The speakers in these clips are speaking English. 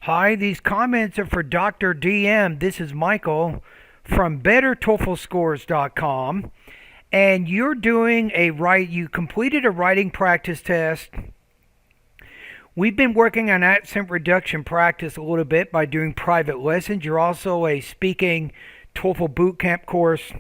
Hi, these comments are for Dr. DM. This is Michael from BetterTOEFLScores.com. And you completed a writing practice test. We've been working on accent reduction practice a little bit by doing private lessons. You're also a speaking TOEFL bootcamp course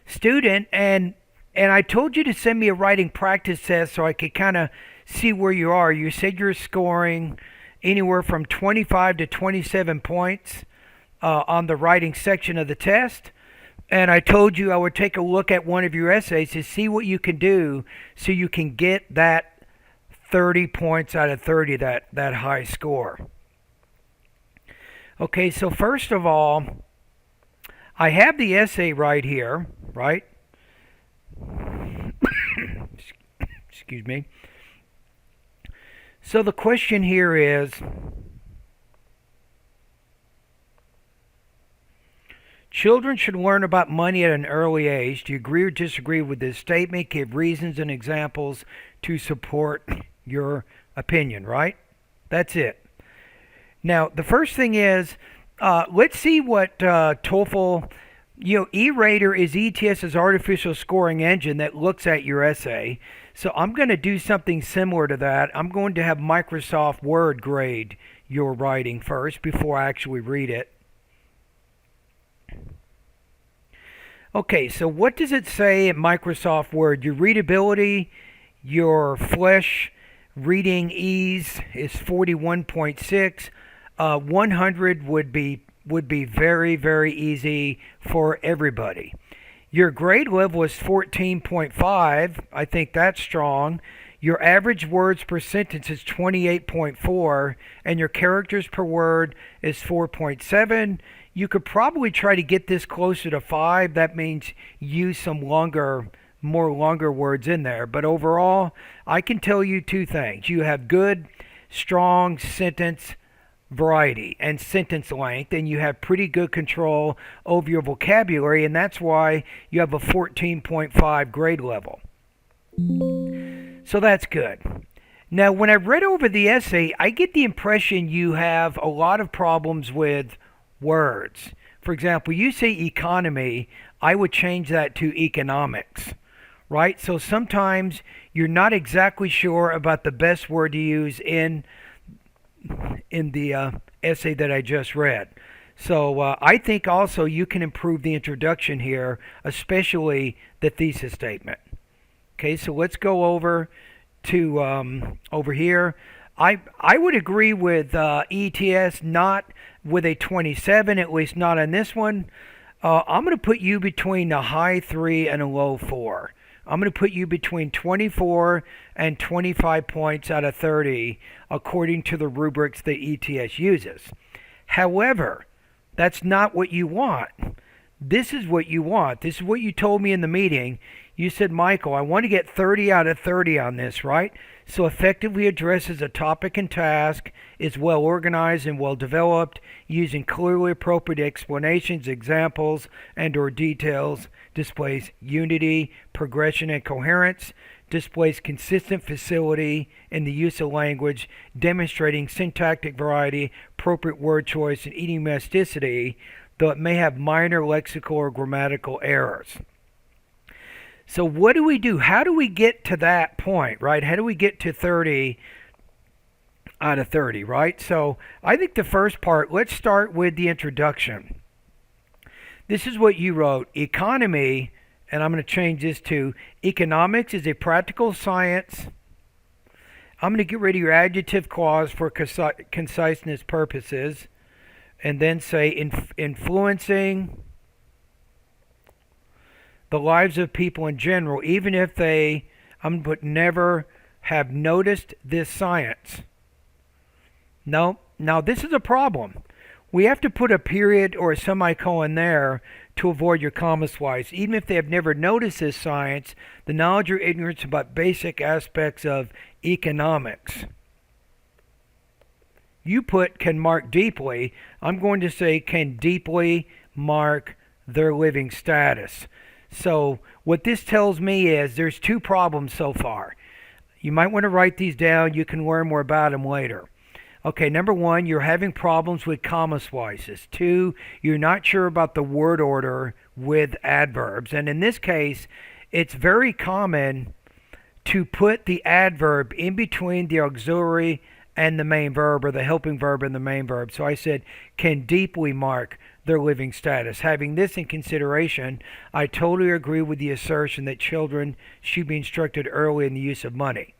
student, and I told you to send me a writing practice test so I could kind of see where you are. You said you're scoring anywhere from 25 to 27 points on the writing section of the test. And I told you I would take a look at one of your essays to see what you can do so you can get that 30 points out of 30, that high score. Okay, so first of all, I have the essay right here, right? Excuse me. So the question here is, children should learn about money at an early age. Do you agree or disagree with this statement? Give reasons and examples to support your opinion, right? That's it. Now, the first thing is, let's see what TOEFL, E-Rater is ETS's artificial scoring engine that looks at your essay. So I'm going to do something similar to that. I'm going to have Microsoft Word grade your writing first before I actually read it. Okay, so what does it say in Microsoft Word? Your readability, your flesh reading ease is 41.6. 100 would be very, very easy for everybody. Your grade level is 14.5. I think that's strong. Your average words per sentence is 28.4, and your characters per word is 4.7. You could probably try to get this closer to 5. That means use some more longer words in there. But overall, I can tell you two things. You have good, strong sentence variety and sentence length, and you have pretty good control over your vocabulary, and that's why you have a 14.5 grade level. So that's good. Now, when I read over the essay, I get the impression you have a lot of problems with words. For example, you say economy, I would change that to economics, right? So sometimes you're not exactly sure about the best word to use in the essay that I just read. So I think also you can improve the introduction here, especially the thesis statement. Okay, so let's go over to over here. I would agree with ETS, not with a 27, at least not on this one. I'm going to put you between a high 3 and a low 4. I'm going to put you between 24 and 25 points out of 30 according to the rubrics that ETS uses. However, that's not what you want. This is what you want. This is what you told me in the meeting. You said, Michael, I want to get 30 out of 30 on this, right? So effectively addresses a topic and task, is well organized and well developed, using clearly appropriate explanations, examples, and or details, displays unity, progression, and coherence, displays consistent facility in the use of language, demonstrating syntactic variety, appropriate word choice, and elasticity, though it may have minor lexical or grammatical errors. So what do we do? How do we get to that point, right? How do we get to 30 out of 30, right? So I think the first part, let's start with the introduction. This is what you wrote. Economy, and I'm going to change this to economics is a practical science. I'm going to get rid of your adjective clause for conciseness purposes, and then say influencing the lives of people in general, even if they, I'm going to put never have noticed this science. No, now this is a problem. We have to put a period or a semicolon there to avoid your comma splice. Even if they have never noticed this science, the knowledge or ignorance about basic aspects of economics. You put can mark deeply. I'm going to say can deeply mark their living status. So what this tells me is there's two problems so far. You might want to write these down. You can learn more about them later. Okay, number one, you're having problems with comma splices. Two, you're not sure about the word order with adverbs. And in this case, it's very common to put the adverb in between the auxiliary and the main verb, or the helping verb and the main verb. So I said, can deeply mark their living status. Having this in consideration, I totally agree with the assertion that children should be instructed early in the use of money.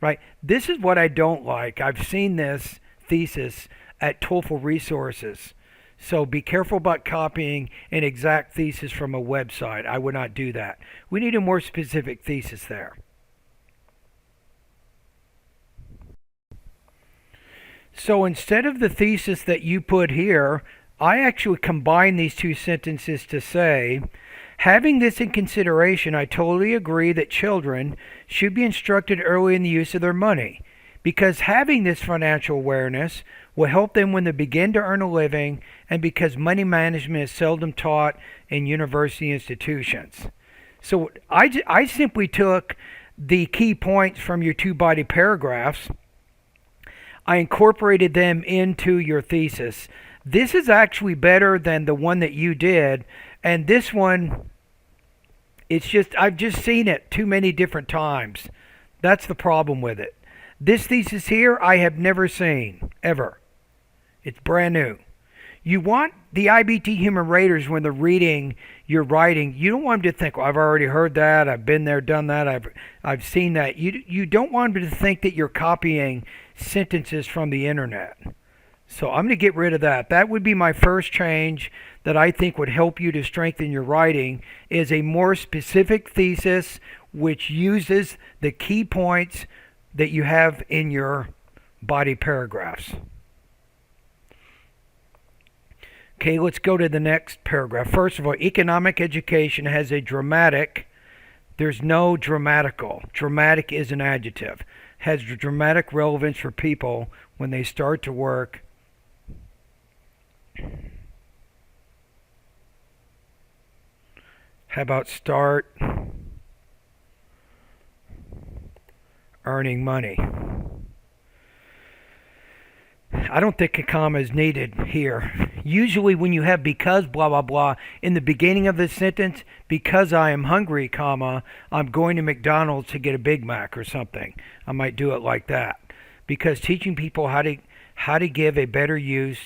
Right? This is what I don't like. I've seen this thesis at TOEFL resources. So be careful about copying an exact thesis from a website. I would not do that. We need a more specific thesis there. So instead of the thesis that you put here, I actually combine these two sentences to say, having this in consideration, I totally agree that children should be instructed early in the use of their money, because having this financial awareness will help them when they begin to earn a living, and because money management is seldom taught in university institutions. So I simply took the key points from your two-body paragraphs. I incorporated them into your thesis. This is actually better than the one that you did, and this one, I've just seen it too many different times. That's the problem with it. This thesis here, I have never seen, ever. It's brand new. You want the IBT human raters, when they're reading your writing, you don't want them to think, well, I've already heard that, I've been there, done that, I've seen that. You don't want them to think that you're copying sentences from the internet. So I'm going to get rid of that. That would be my first change that I think would help you to strengthen your writing, is a more specific thesis which uses the key points that you have in your body paragraphs. Okay, let's go to the next paragraph. First of all, economic education has a dramatic, there's no dramatical. Dramatic is an adjective. Has dramatic relevance for people when they start to work. How about start earning money? I don't think a comma is needed here. Usually when you have because blah blah blah in the beginning of the sentence, because I am hungry, comma, I'm going to McDonald's to get a Big Mac or something. I might do it like that. Because teaching people how to give a better use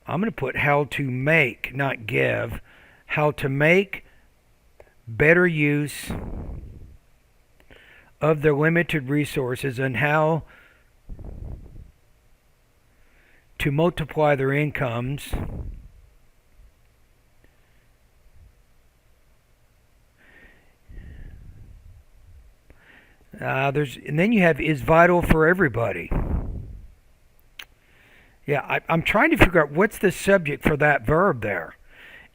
I'm going to put how to make, not give, how to make better use of their limited resources, and how to multiply their incomes and then you have is vital for everybody. Yeah, I'm trying to figure out what's the subject for that verb there.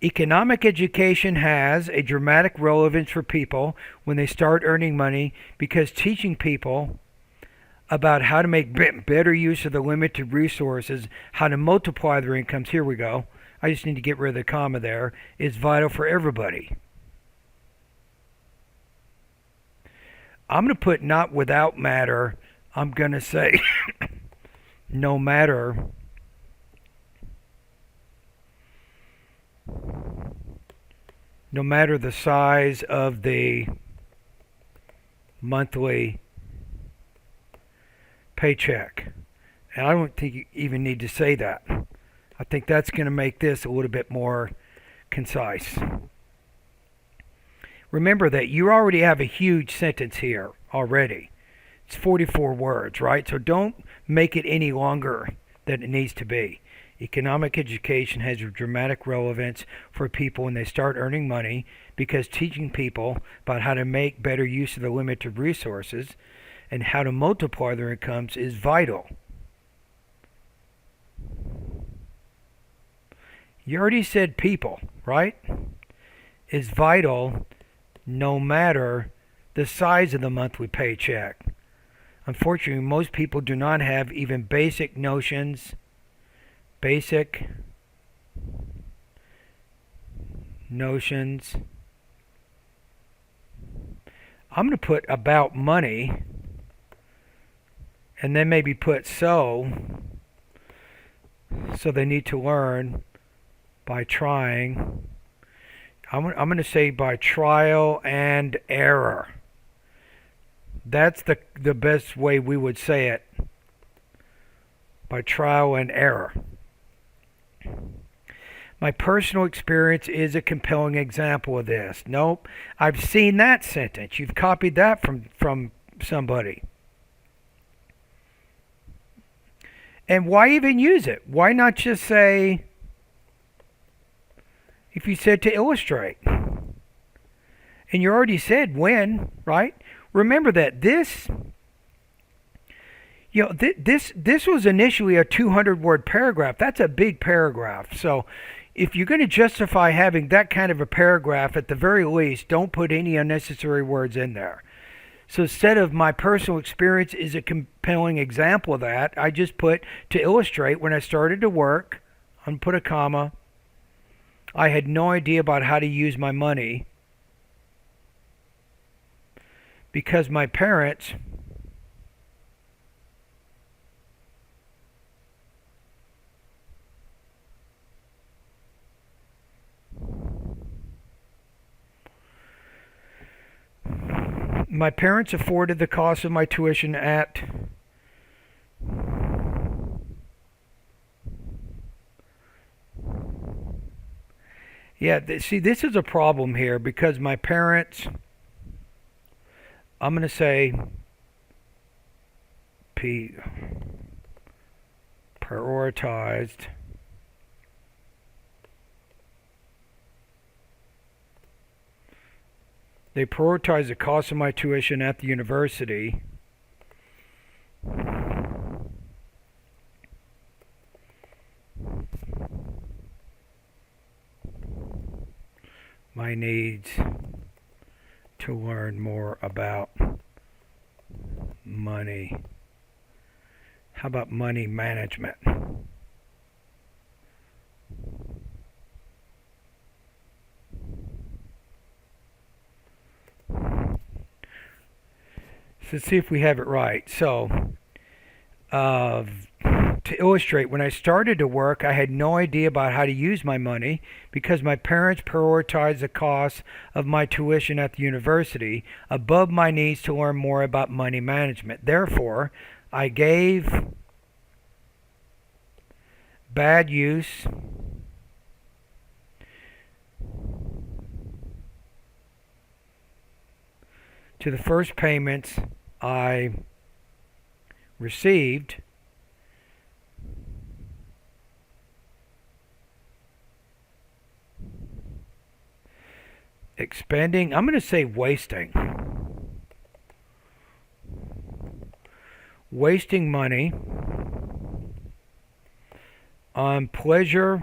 Economic education has a dramatic relevance for people when they start earning money, because teaching people about how to make better use of the limited resources, how to multiply their incomes, here we go. I just need to get rid of the comma there, is vital for everybody. I'm going to put not without matter. I'm going to say no matter the size of the monthly paycheck. And I don't think you even need to say that. I think that's going to make this a little bit more concise. Remember that you already have a huge sentence here already. It's 44 words, right? So don't make it any longer than it needs to be. Economic education has a dramatic relevance for people when they start earning money, because teaching people about how to make better use of the limited resources and how to multiply their incomes is vital. You already said people, right? Is vital no matter the size of the monthly paycheck. Unfortunately, most people do not have even basic notions I'm going to put about money, and then maybe put so they need to learn by trying. I'm going to say by trial and error. That's the best way we would say it. By trial and error. My personal experience is a compelling example of this. Nope. I've seen that sentence. You've copied that from somebody. And why even use it? Why not just say, if you said to illustrate? And you already said when, right? Remember that this was initially a 200-word paragraph. That's a big paragraph. So if you're going to justify having that kind of a paragraph, at the very least, don't put any unnecessary words in there. So instead of my personal experience is a compelling example of that, I just put to illustrate when I started to work, and put a comma, I had no idea about how to use my money because my parents afforded the cost of my tuition at see, this is a problem here because my parents, I'm going to say prioritized the cost of my tuition at the university my needs to learn more about money. How about money management? So let's see if we have it right. So, to illustrate, when I started to work, I had no idea about how to use my money because my parents prioritized the cost of my tuition at the university above my needs to learn more about money management. Therefore, I gave bad use to the first payments I received expending, I'm going to say wasting money on pleasurable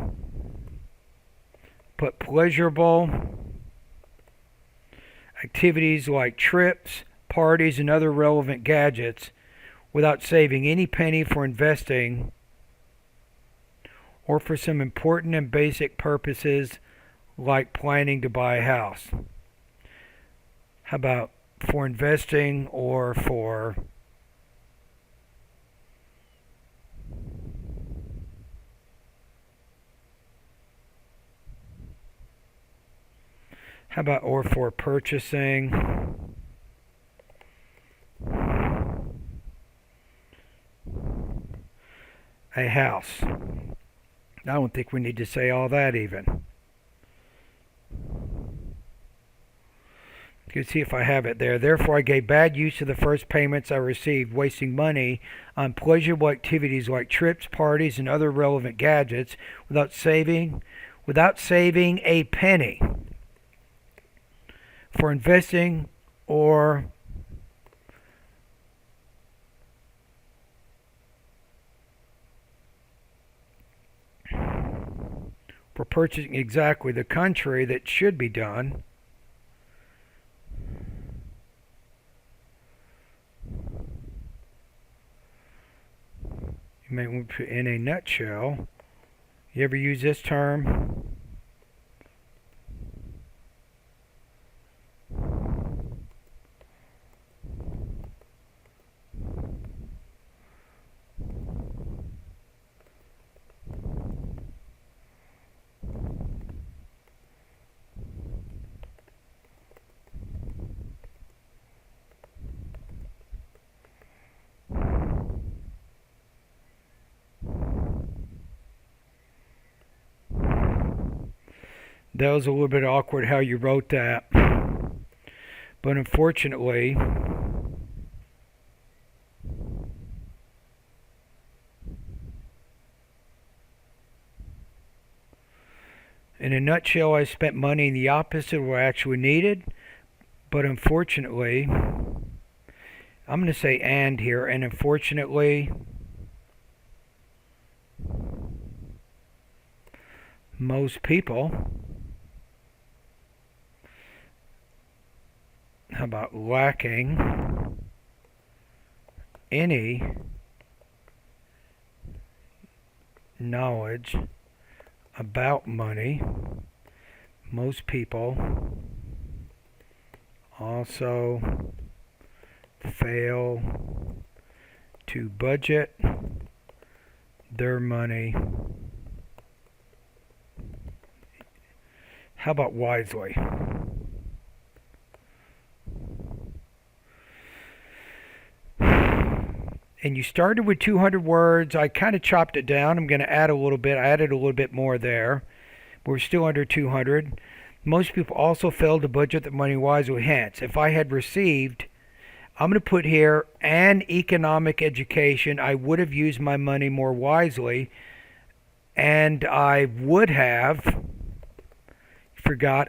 activities like trips, parties, and other relevant gadgets without saving any penny for investing or for some important and basic purposes like planning to buy a house. How about for investing or for purchasing a house? I don't think we need to say all that even. You can see if I have it there. Therefore, I gave bad use to the first payments I received, wasting money on pleasurable activities like trips, parties, and other relevant gadgets without saving a penny for investing or for purchasing exactly the contrary that should be done. You may want to put in a nutshell. You ever use this term? That was a little bit awkward how you wrote that. But unfortunately, in a nutshell, I spent money in the opposite of what I actually needed. But unfortunately, I'm going to say and here, and unfortunately, most people, how about lacking any knowledge about money, most people also fail to budget their money. How about wisely? And you started with 200 words. I kind of chopped it down. I'm going to add a little bit. I added a little bit more there. We're still under 200. Most people also fail to budget their money wisely. Hence, if I had received, I'm going to put here, an economic education, I would have used my money more wisely. And I would have,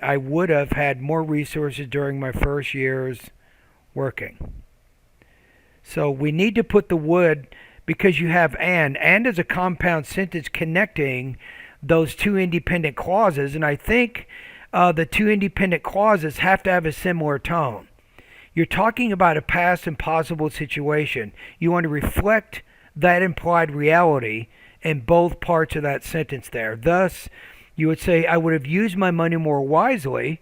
I would have had more resources during my first years working. So we need to put the would, because you have and is a compound sentence connecting those two independent clauses, and I think the two independent clauses have to have a similar tone. You're talking about a past and possible situation. You want to reflect that implied reality in both parts of that sentence there. Thus, you would say, I would have used my money more wisely,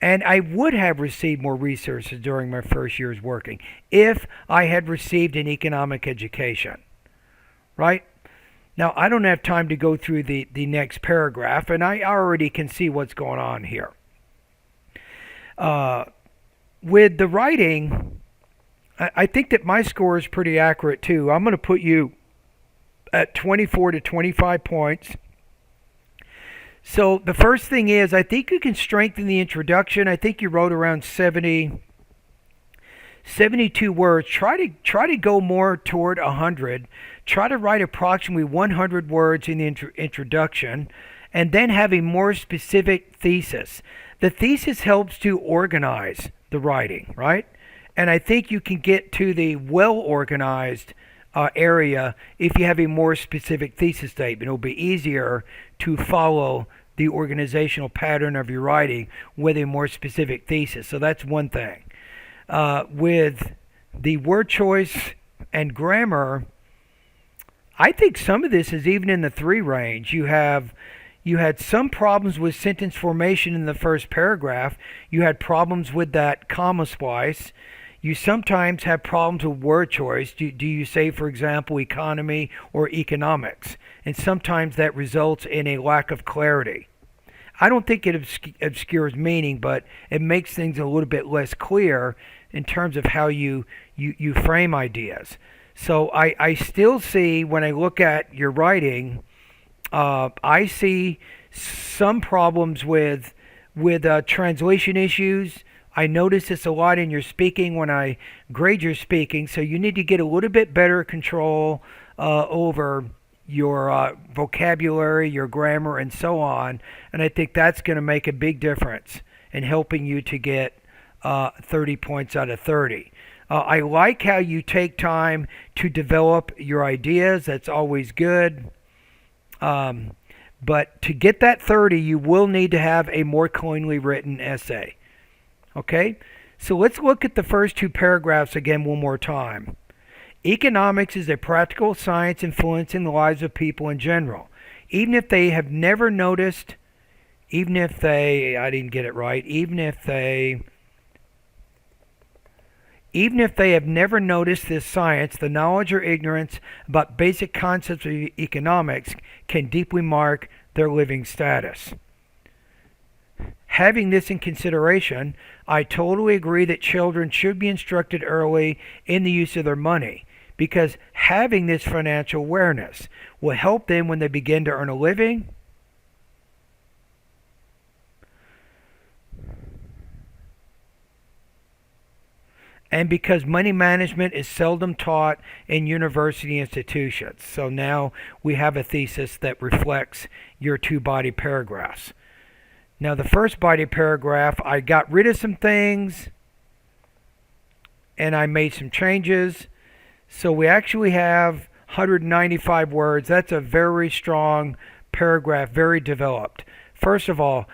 and I would have received more resources during my first years working if I had received an economic education. Right? Now, I don't have time to go through the next paragraph, and I already can see what's going on here. With the writing, I think that my score is pretty accurate too. I'm going to put you at 24 to 25 points. So the first thing is, I think you can strengthen the introduction. I think you wrote around 72 words. Try to go more toward 100. Try to write approximately 100 words in the introduction, and then have a more specific thesis. The thesis helps to organize the writing, right? And I think you can get to the well-organized area if you have a more specific thesis statement. It'll be easier to follow the organizational pattern of your writing with a more specific thesis. So that's one thing. With the word choice and grammar, I think some of this is even in the 3 range. You had some problems with sentence formation in the first paragraph. You had problems with that comma splice. You sometimes have problems with word choice. Do you say, for example, economy or economics? And sometimes that results in a lack of clarity. I don't think it obscures meaning, but it makes things a little bit less clear in terms of how you frame ideas. So I still see, when I look at your writing, I see some problems with translation issues. I notice this a lot in your speaking when I grade your speaking, so you need to get a little bit better control over your vocabulary, your grammar, and so on. And I think that's going to make a big difference in helping you to get 30 points out of 30. I like how you take time to develop your ideas. That's always good. But to get that 30, you will need to have a more cleanly written essay. Okay? So let's look at the first 2 paragraphs again one more time. Economics is a practical science influencing the lives of people in general. Even if they have never noticed, even if they have never noticed this science, the knowledge or ignorance about basic concepts of economics can deeply mark their living status. Having this in consideration, I totally agree that children should be instructed early in the use of their money, because having this financial awareness will help them when they begin to earn a living, and because money management is seldom taught in university institutions. So now we have a thesis that reflects your two body paragraphs. Now, the first body paragraph, I got rid of some things and I made some changes. So we actually have 195 words. That's a very strong paragraph, very developed. First of all,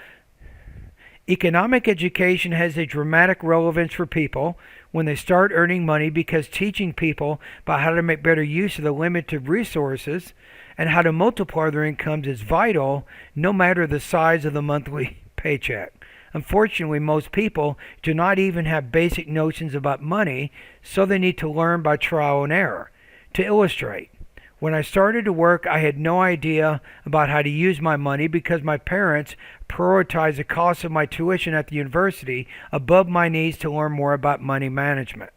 economic education has a dramatic relevance for people when they start earning money because teaching people about how to make better use of the limited resources and how to multiply their incomes is vital no matter the size of the monthly paycheck. Unfortunately, most people do not even have basic notions about money, so they need to learn by trial and error. To illustrate, when I started to work, I had no idea about how to use my money because my parents prioritized the cost of my tuition at the university above my needs to learn more about money management.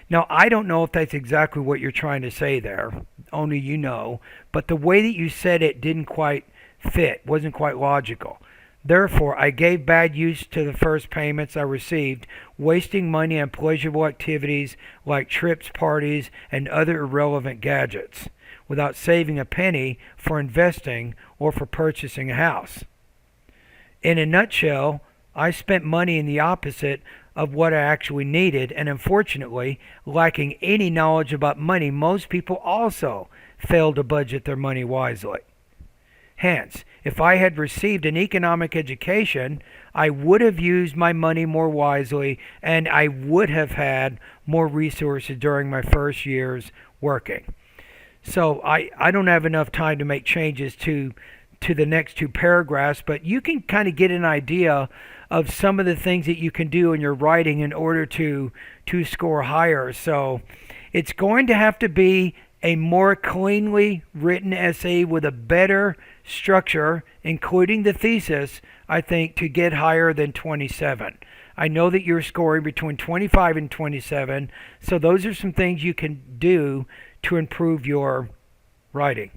Now, I don't know if that's exactly what you're trying to say there, only you know, but the way that you said it didn't quite fit, wasn't quite logical. Therefore, I gave bad use to the first payments I received, wasting money on pleasurable activities like trips, parties, and other irrelevant gadgets, without saving a penny for investing or for purchasing a house. In a nutshell, I spent money in the opposite of what I actually needed, and unfortunately, lacking any knowledge about money, most people also fail to budget their money wisely. Hence, if I had received an economic education, I would have used my money more wisely and I would have had more resources during my first years working. So I don't have enough time to make changes to the next two paragraphs, but you can kind of get an idea of some of the things that you can do in your writing in order to score higher. So it's going to have to be a more cleanly written essay with a better structure, including the thesis, I think, to get higher than 27. I know that you're scoring between 25 and 27, so those are some things you can do to improve your writing.